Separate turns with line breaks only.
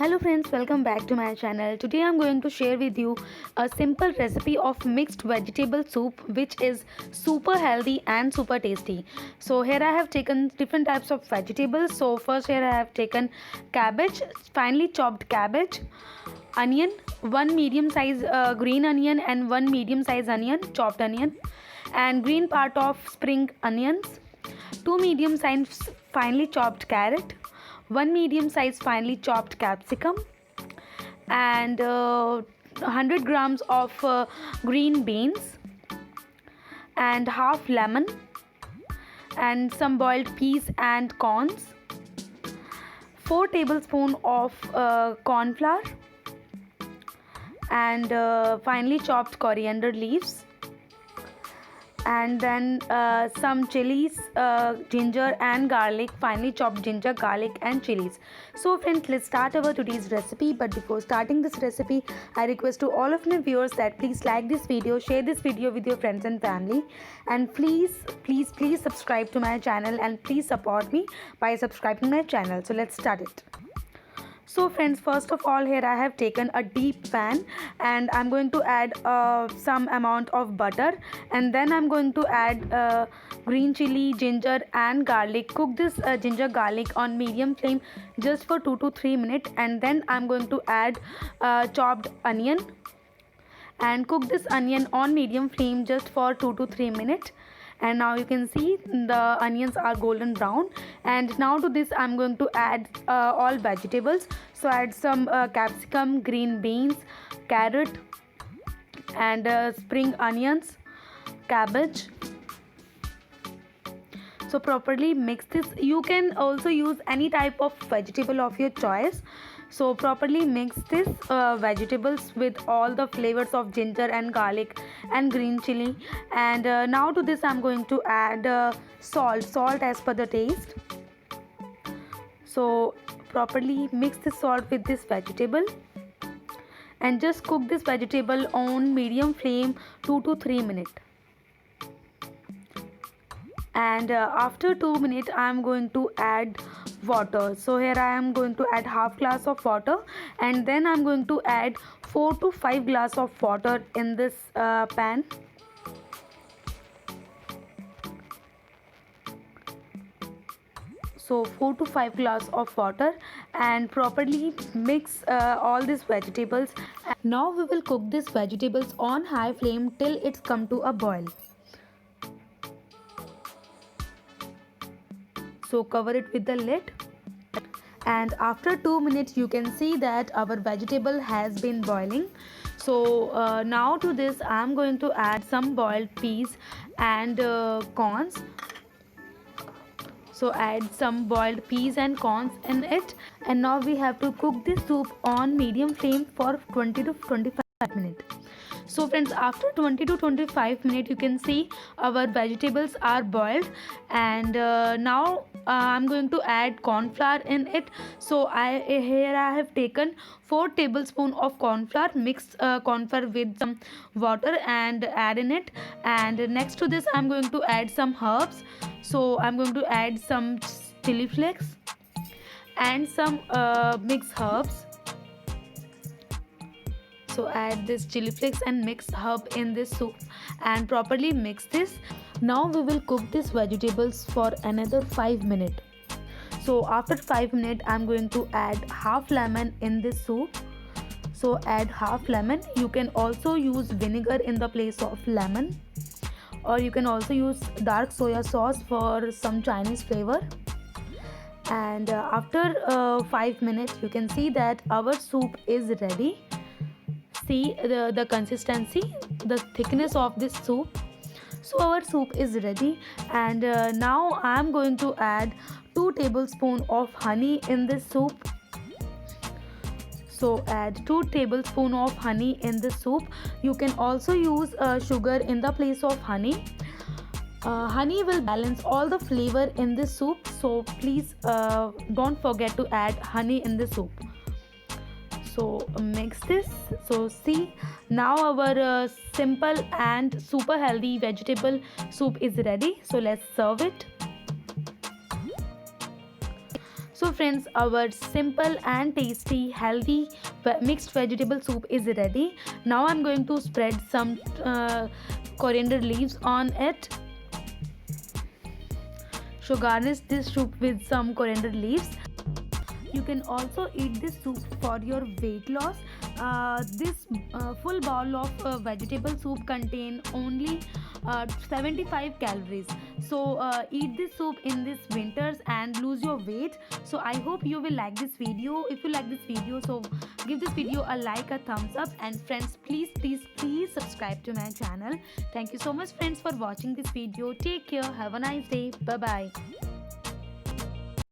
Hello friends, welcome back to my channel. Today I'm going to share with you a simple recipe of mixed vegetable soup which is super healthy and super tasty. So here I have taken different types of vegetables. So first here I have taken cabbage, finely chopped cabbage, onion, one medium size green onion and one medium size onion, chopped onion, and green part of spring onions, two medium size finely chopped carrot, one medium size finely chopped capsicum, and 100 grams of green beans, and half lemon, and some boiled peas and corns, 4 tablespoons of corn flour, and finely chopped coriander leaves, and then some chilies, ginger and garlic, finely chopped ginger, garlic and chilies. So friends, let's start our today's recipe. But before starting this recipe, I request to all of my viewers that please like this video, share this video with your friends and family, and please subscribe to my channel, and please support me by subscribing my channel. So let's start it. So friends, first of all, here I have taken a deep pan and I'm going to add some amount of butter, and then I'm going to add green chili, ginger and garlic. Cook this ginger garlic on medium flame just for 2 to 3 minutes, and then I'm going to add chopped onion and cook this onion on medium flame just for 2 to 3 minutes. And now you can see the onions are golden brown, and now to this I'm going to add all vegetables. So add some capsicum, green beans, carrot and spring onions, cabbage. So properly mix this. You can also use any type of vegetable of your choice. So properly mix this vegetables with all the flavors of ginger and garlic and green chili. And now to this I'm going to add salt as per the taste. So properly mix the salt with this vegetable and just cook this vegetable on medium flame 2 to 3 minutes. And after 2 minutes I am going to add water. So here I am going to add half glass of water, and then I'm going to add 4 to 5 glass of water in this pan. So 4 to 5 glass of water, and properly mix all these vegetables. Now we will cook these vegetables on high flame till it's come to a boil. So cover it with the lid, and after 2 minutes you can see that our vegetable has been boiling. So now to this I am going to add some boiled peas and corns. So add some boiled peas and corns in it, and now we have to cook this soup on medium flame for 20 to 25 minutes. So friends, after 20 to 25 minutes you can see our vegetables are boiled, and now I'm going to add corn flour in it. So here I have taken 4 tablespoons of corn flour. Mix corn flour with some water and add in it. And next to this I'm going to add some herbs. So I'm going to add some chili flakes and some mixed herbs. So add this chili flakes and mixed herb in this soup and properly mix this. Now we will cook these vegetables for another 5 minutes. So after 5 minutes I'm going to add half lemon in this soup. So add half lemon. You can also use vinegar in the place of lemon, or you can also use dark soya sauce for some Chinese flavor. And after 5 minutes you can see that our soup is ready. See the consistency, the thickness of this soup. So our soup is ready, and now I am going to add 2 tablespoons of honey in this soup. So add 2 tablespoons of honey in this soup. You can also use sugar in the place of honey. Honey will balance all the flavor in this soup, so please don't forget to add honey in the soup. So mix this. So see, now our simple and super healthy vegetable soup is ready. So let's serve it. So So friends, our simple and tasty healthy mixed vegetable soup is ready. Now I'm going to spread some coriander leaves on it. So garnish this soup with some coriander leaves. You can also eat this soup for your weight loss. This full bowl of vegetable soup contain only 75 calories. So eat this soup in this winters and lose your weight. So I hope you will like this video. If you like this video, so give this video a like, a thumbs up, and friends, please subscribe to my channel. Thank you so much friends for watching this video. Take care. Have a nice day. Bye bye.